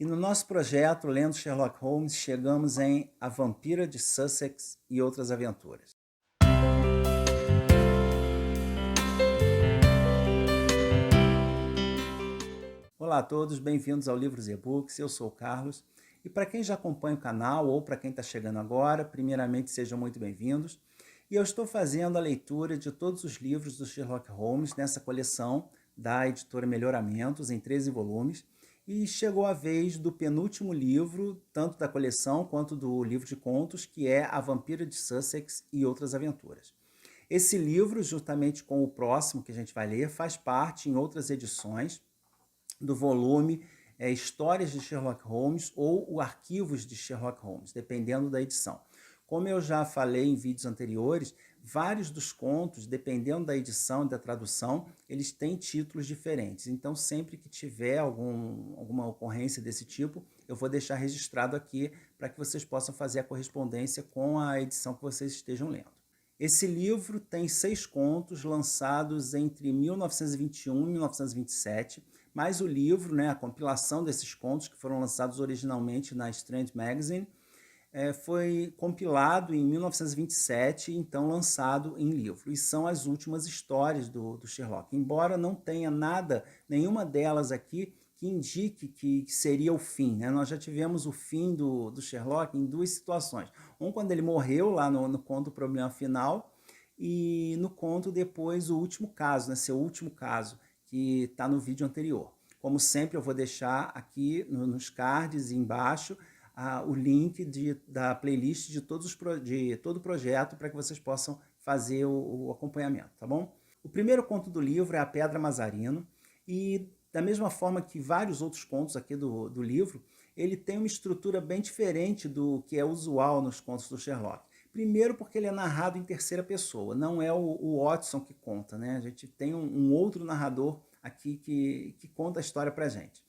E no nosso projeto Lendo Sherlock Holmes, chegamos em A Vampira de Sussex e Outras Aventuras. Olá a todos, bem-vindos ao Livros e E-Books, eu sou o Carlos. E para quem já acompanha o canal ou para quem está chegando agora, primeiramente sejam muito bem-vindos. E eu estou fazendo a leitura de todos os livros do Sherlock Holmes nessa coleção da editora Melhoramentos, em 13 volumes. E chegou a vez do penúltimo livro, tanto da coleção quanto do livro de contos, que é A Vampira de Sussex e Outras Aventuras. Esse livro, juntamente com o próximo que a gente vai ler, faz parte em outras edições do volume Histórias de Sherlock Holmes ou o Arquivos de Sherlock Holmes, dependendo da edição. Como eu já falei em vídeos anteriores, vários dos contos, dependendo da edição e da tradução, eles têm títulos diferentes. Então, sempre que tiver alguma ocorrência desse tipo, eu vou deixar registrado aqui para que vocês possam fazer a correspondência com a edição que vocês estejam lendo. Esse livro tem 6 contos lançados entre 1921 e 1927, mas o livro, a compilação desses contos, que foram lançados originalmente na Strand Magazine, foi compilado em 1927 e então lançado em livro. E são as últimas histórias do Sherlock. Embora não tenha nada, nenhuma delas aqui, que indique que seria o fim. Nós já tivemos o fim do Sherlock em 2 situações. Um quando ele morreu lá no conto O Problema Final, e no conto depois o último caso, seu último caso, que está no vídeo anterior. Como sempre, eu vou deixar aqui nos cards e embaixo o link da playlist de todo o projeto para que vocês possam fazer o acompanhamento, tá bom? O primeiro conto do livro é A Pedra Mazarino, e da mesma forma que vários outros contos aqui do livro, ele tem uma estrutura bem diferente do que é usual nos contos do Sherlock. Primeiro porque ele é narrado em terceira pessoa, não é o Watson que conta, A gente tem um outro narrador aqui que conta a história pra gente.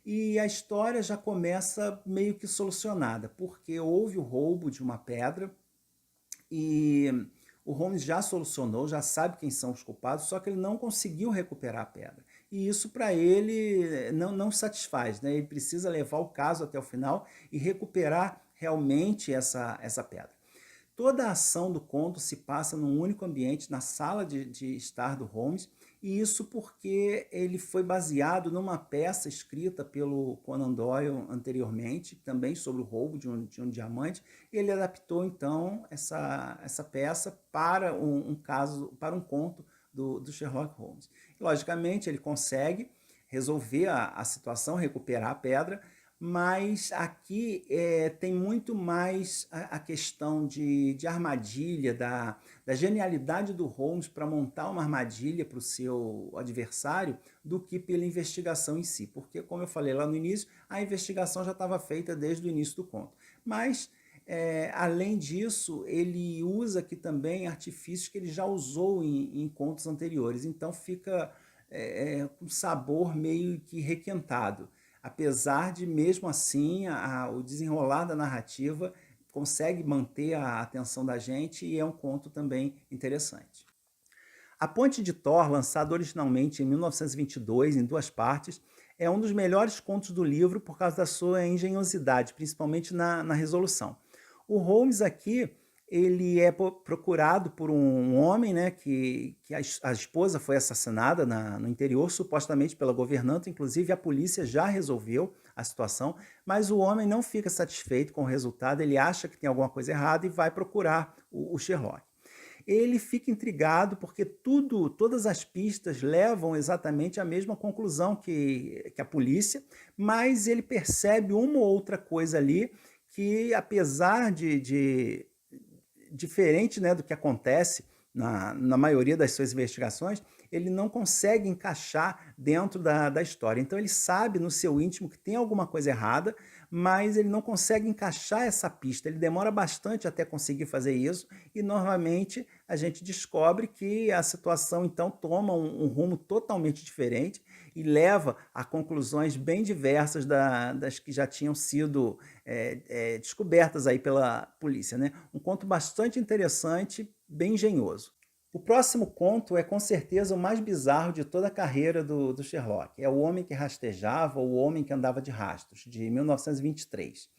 E a história já começa meio que solucionada, porque houve o roubo de uma pedra e o Holmes já solucionou, já sabe quem são os culpados, só que ele não conseguiu recuperar a pedra. E isso para ele não satisfaz, Ele precisa levar o caso até o final e recuperar realmente essa pedra. Toda a ação do conto se passa num único ambiente, na sala de estar do Holmes, e isso porque ele foi baseado numa peça escrita pelo Conan Doyle anteriormente, também sobre o roubo de um diamante, e ele adaptou então essa peça para um caso, para um conto do Sherlock Holmes. E, logicamente, ele consegue resolver a situação, recuperar a pedra, mas aqui tem muito mais a questão de armadilha, da genialidade do Holmes para montar uma armadilha para o seu adversário, do que pela investigação em si. Porque, como eu falei lá no início, a investigação já estava feita desde o início do conto. Mas, além disso, ele usa aqui também artifícios que ele já usou em contos anteriores. Então fica com sabor meio que requentado. Apesar de, mesmo assim, o desenrolar da narrativa consegue manter a atenção da gente e é um conto também interessante. A Ponte de Thor, lançado originalmente em 1922, em 2 partes, é um dos melhores contos do livro por causa da sua engenhosidade, principalmente na resolução. O Holmes aqui, ele é procurado por um homem, que a esposa foi assassinada no interior, supostamente pela governanta, inclusive a polícia já resolveu a situação, mas o homem não fica satisfeito com o resultado, ele acha que tem alguma coisa errada e vai procurar o Sherlock. Ele fica intrigado porque todas as pistas levam exatamente à mesma conclusão que a polícia, mas ele percebe uma ou outra coisa ali que, apesar de diferente, do que acontece na maioria das suas investigações, ele não consegue encaixar dentro da história. Então ele sabe no seu íntimo que tem alguma coisa errada, mas ele não consegue encaixar essa pista. Ele demora bastante até conseguir fazer isso e normalmente a gente descobre que a situação então toma um rumo totalmente diferente e leva a conclusões bem diversas das que já tinham sido descobertas aí pela polícia, Um conto bastante interessante, bem engenhoso. O próximo conto é com certeza o mais bizarro de toda a carreira do Sherlock. É O Homem que Rastejava ou O Homem que Andava de Rastros, de 1923.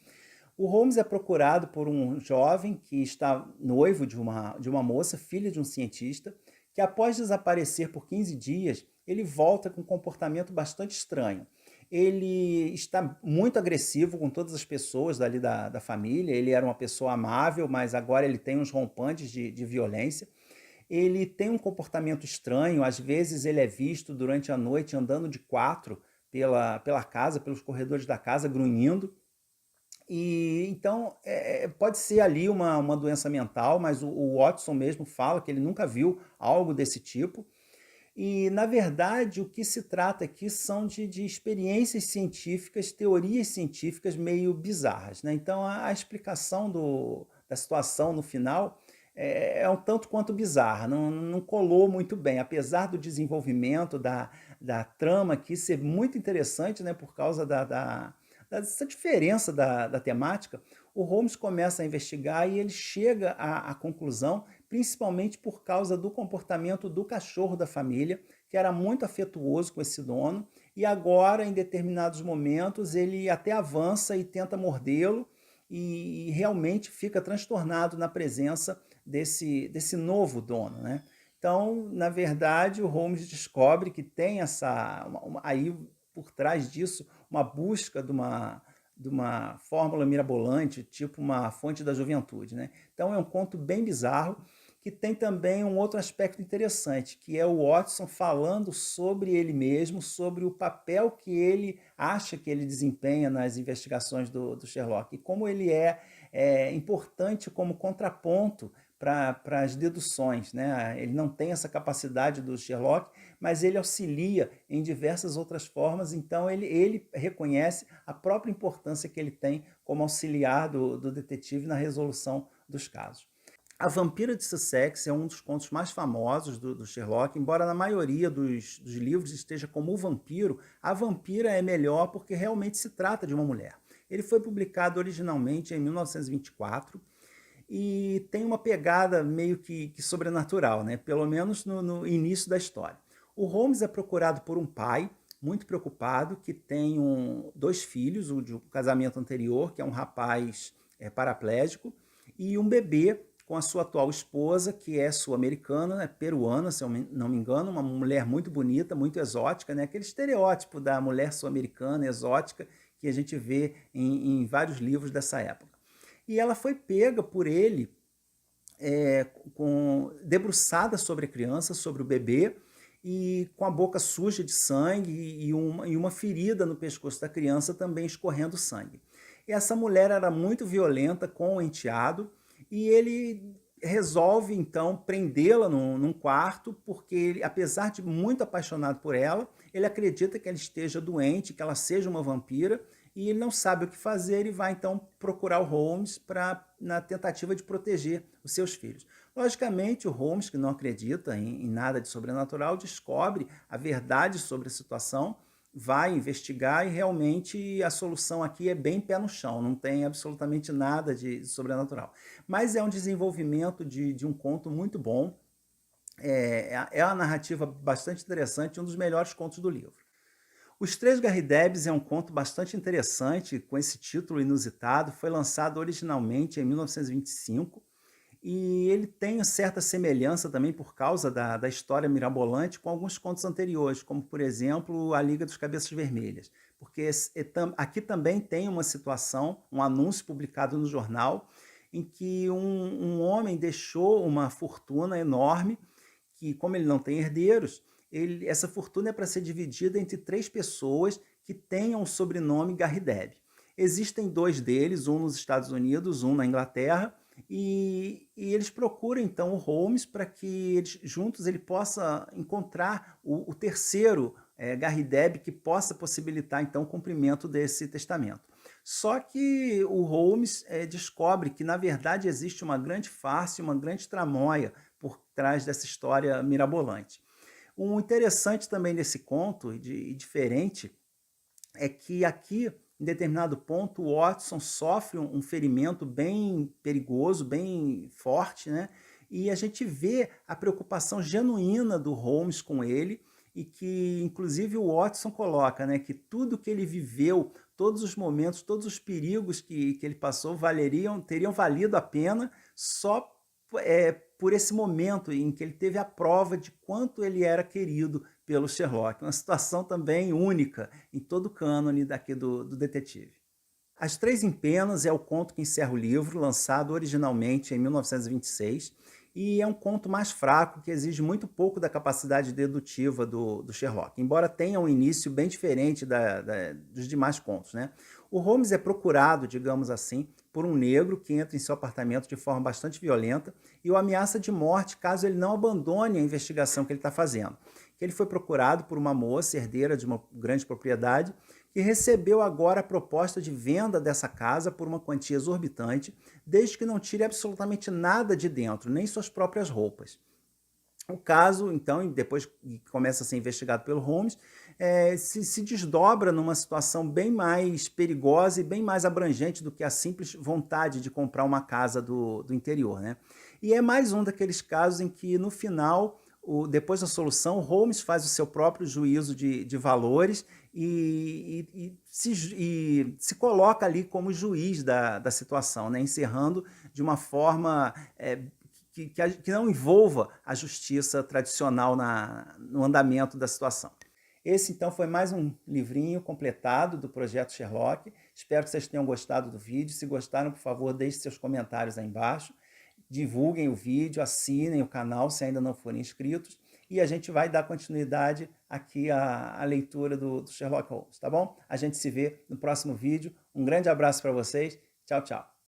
O Holmes é procurado por um jovem que está noivo de uma moça, filha de um cientista, que após desaparecer por 15 dias, ele volta com um comportamento bastante estranho. Ele está muito agressivo com todas as pessoas dali da família, ele era uma pessoa amável, mas agora ele tem uns rompantes de violência. Ele tem um comportamento estranho, às vezes ele é visto durante a noite andando de quatro pela casa, pelos corredores da casa, grunhindo. E então pode ser ali uma doença mental, mas o Watson mesmo fala que ele nunca viu algo desse tipo. E, na verdade, o que se trata aqui são de experiências científicas, teorias científicas meio bizarras, né? Então, a explicação da situação no final é um tanto quanto bizarra, não colou muito bem, apesar do desenvolvimento da trama aqui ser muito interessante, né, por causa dessa diferença da temática. O Holmes começa a investigar e ele chega à conclusão, principalmente por causa do comportamento do cachorro da família, que era muito afetuoso com esse dono, e agora, em determinados momentos, ele até avança e tenta mordê-lo, e realmente fica transtornado na presença desse novo dono, né? Então, na verdade, o Holmes descobre que tem aí por trás disso uma busca de uma fórmula mirabolante, tipo uma fonte da juventude, né? Então é um conto bem bizarro, que tem também um outro aspecto interessante, que é o Watson falando sobre ele mesmo, sobre o papel que ele acha que ele desempenha nas investigações do Sherlock, e como ele é importante como contraponto para as deduções, né? Ele não tem essa capacidade do Sherlock, mas ele auxilia em diversas outras formas, então ele reconhece a própria importância que ele tem como auxiliar do detetive na resolução dos casos. A Vampira de Sussex é um dos contos mais famosos do Sherlock, embora na maioria dos livros esteja como o vampiro, a vampira é melhor porque realmente se trata de uma mulher. Ele foi publicado originalmente em 1924 e tem uma pegada meio que sobrenatural, né? Pelo menos no início da história. O Holmes é procurado por um pai muito preocupado que tem dois filhos, o de um casamento anterior, que é um rapaz paraplégico, e um bebê com a sua atual esposa, que é sul-americana, é peruana, se eu não me engano, uma mulher muito bonita, muito exótica, né? Aquele estereótipo da mulher sul-americana, exótica, que a gente vê em vários livros dessa época. E ela foi pega por ele, debruçada sobre a criança, sobre o bebê, e com a boca suja de sangue e uma ferida no pescoço da criança também escorrendo sangue. E essa mulher era muito violenta com o enteado e ele resolve então prendê-la num quarto, porque ele, apesar de muito apaixonado por ela, ele acredita que ela esteja doente, que ela seja uma vampira, e ele não sabe o que fazer e vai então procurar o Holmes na tentativa de proteger os seus filhos. Logicamente, o Holmes, que não acredita em nada de sobrenatural, descobre a verdade sobre a situação, vai investigar e realmente a solução aqui é bem pé no chão, não tem absolutamente nada de sobrenatural. Mas é um desenvolvimento de um conto muito bom, é uma narrativa bastante interessante, um dos melhores contos do livro. Os Três Garridebs é um conto bastante interessante, com esse título inusitado, foi lançado originalmente em 1925, e ele tem certa semelhança também por causa da história mirabolante com alguns contos anteriores, como, por exemplo, A Liga dos Cabeças Vermelhas, porque aqui também tem uma situação, um anúncio publicado no jornal, em que um homem deixou uma fortuna enorme, que como ele não tem herdeiros, essa fortuna é para ser dividida entre três pessoas que tenham o sobrenome Garrideb. Existem dois deles, um nos Estados Unidos, um na Inglaterra, e eles procuram então o Holmes para que juntos ele possa encontrar o terceiro Garrideb que possa possibilitar então o cumprimento desse testamento. Só que o Holmes descobre que na verdade existe uma grande farsa, uma grande tramóia por trás dessa história mirabolante. Um interessante também desse conto, e diferente, é que aqui, em determinado ponto, o Watson sofre um ferimento bem perigoso, bem forte, né? e a gente vê a preocupação genuína do Holmes com ele, e que inclusive o Watson coloca, né, que tudo que ele viveu, todos os momentos, todos os perigos que ele passou teriam valido a pena só por esse momento em que ele teve a prova de quanto ele era querido pelo Sherlock. Uma situação também única em todo o cânone daqui do detetive. As Três em Penas é o conto que encerra o livro, lançado originalmente em 1926, e é um conto mais fraco, que exige muito pouco da capacidade dedutiva do Sherlock, embora tenha um início bem diferente dos demais contos, né? O Holmes é procurado, digamos assim, por um negro que entra em seu apartamento de forma bastante violenta e o ameaça de morte caso ele não abandone a investigação que ele está fazendo. Ele foi procurado por uma moça, herdeira de uma grande propriedade, que recebeu agora a proposta de venda dessa casa por uma quantia exorbitante, desde que não tire absolutamente nada de dentro, nem suas próprias roupas. O caso, então, depois que começa a ser investigado pelo Holmes, se desdobra numa situação bem mais perigosa e bem mais abrangente do que a simples vontade de comprar uma casa do interior, né? E é mais um daqueles casos em que, no final, depois da solução, o Holmes faz o seu próprio juízo de valores e se coloca ali como juiz da situação, né? Encerrando de uma forma que não envolva a justiça tradicional no andamento da situação. Esse, então, foi mais um livrinho completado do Projeto Sherlock. Espero que vocês tenham gostado do vídeo. Se gostaram, por favor, deixe seus comentários aí embaixo. Divulguem o vídeo, assinem o canal se ainda não forem inscritos. E a gente vai dar continuidade aqui à leitura do Sherlock Holmes, tá bom? A gente se vê no próximo vídeo. Um grande abraço para vocês. Tchau, tchau.